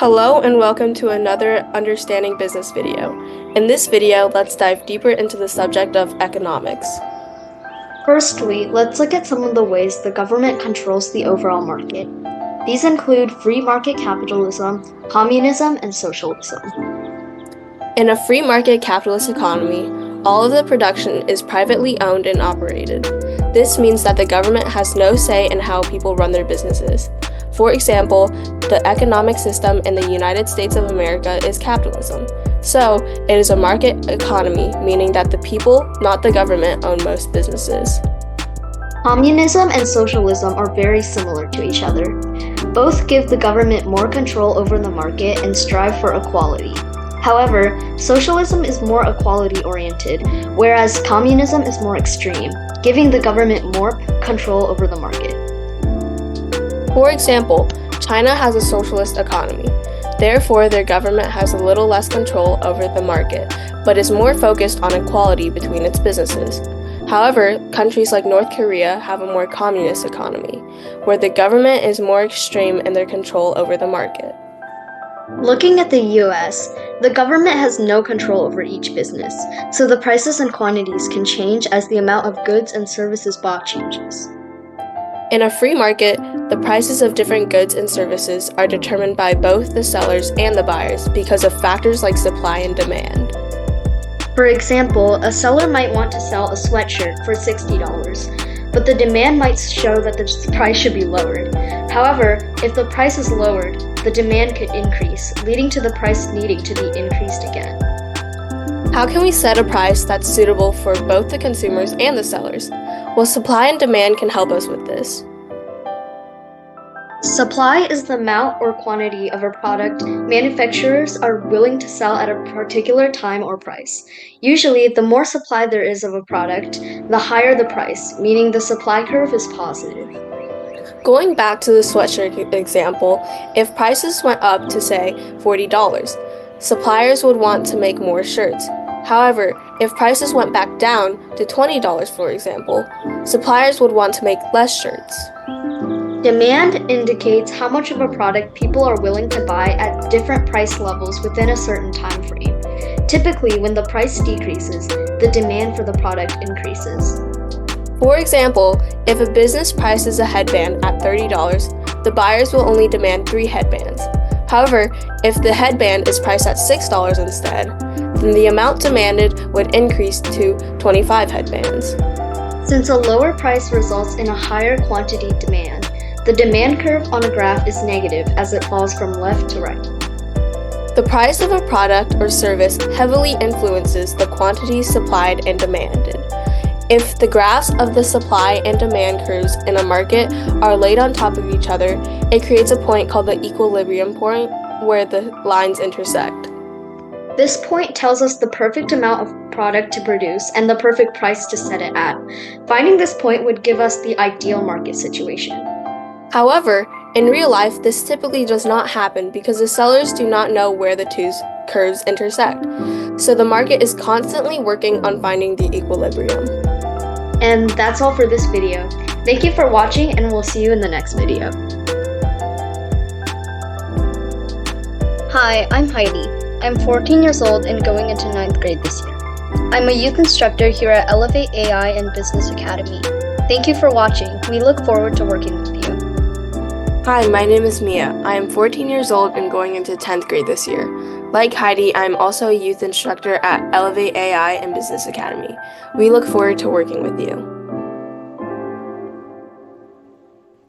Hello and welcome to another Understanding Business video. In this video, let's dive deeper into the subject of economics. Firstly, let's look at some of the ways the government controls the overall market. These include free market capitalism, communism, and socialism. In a free market capitalist economy, all of the production is privately owned and operated. This means that the government has no say in how people run their businesses. For example, the economic system in the United States of America is capitalism. So, it is a market economy, meaning that the people, not the government, own most businesses. Communism and socialism are very similar to each other. Both give the government more control over the market and strive for equality. However, socialism is more equality-oriented, whereas communism is more extreme, giving the government more control over the market. For example, China has a socialist economy. Therefore, their government has a little less control over the market, but is more focused on equality between its businesses. However, countries like North Korea have a more communist economy, where the government is more extreme in their control over the market. Looking at the US, the government has no control over each business, so the prices and quantities can change as the amount of goods and services bought changes. In a free market, the prices of different goods and services are determined by both the sellers and the buyers because of factors like supply and demand. For example, a seller might want to sell a sweatshirt for $60, but the demand might show that the price should be lowered. However, if the price is lowered, the demand could increase, leading to the price needing to be increased again. How can we set a price that's suitable for both the consumers and the sellers? Well, supply and demand can help us with this. Supply is the amount or quantity of a product manufacturers are willing to sell at a particular time or price. Usually, the more supply there is of a product, the higher the price, meaning the supply curve is positive. Going back to the sweatshirt example, if prices went up to, say, $40, suppliers would want to make more shirts. However, if prices went back down to $20, for example, suppliers would want to make less shirts. Demand indicates how much of a product people are willing to buy at different price levels within a certain time frame. Typically, when the price decreases, the demand for the product increases. For example, if a business prices a headband at $30, the buyers will only demand 3 headbands. However, if the headband is priced at $6 instead, then the amount demanded would increase to 25 headbands. Since a lower price results in a higher quantity demand, the demand curve on a graph is negative as it falls from left to right. The price of a product or service heavily influences the quantities supplied and demanded. If the graphs of the supply and demand curves in a market are laid on top of each other, it creates a point called the equilibrium point where the lines intersect. This point tells us the perfect amount of product to produce and the perfect price to set it at. Finding this point would give us the ideal market situation. However, in real life, this typically does not happen because the sellers do not know where the two curves intersect. So the market is constantly working on finding the equilibrium. And that's all for this video. Thank you for watching, and we'll see you in the next video. Hi, I'm Heidi. I'm 14 years old and going into 9th grade this year. I'm a youth instructor here at Elevate AI and Business Academy. Thank you for watching. We look forward to working with you. Hi, my name is Mia. I am 14 years old and going into 10th grade this year. Like Heidi, I am also a youth instructor at Elevate AI and Business Academy. We look forward to working with you.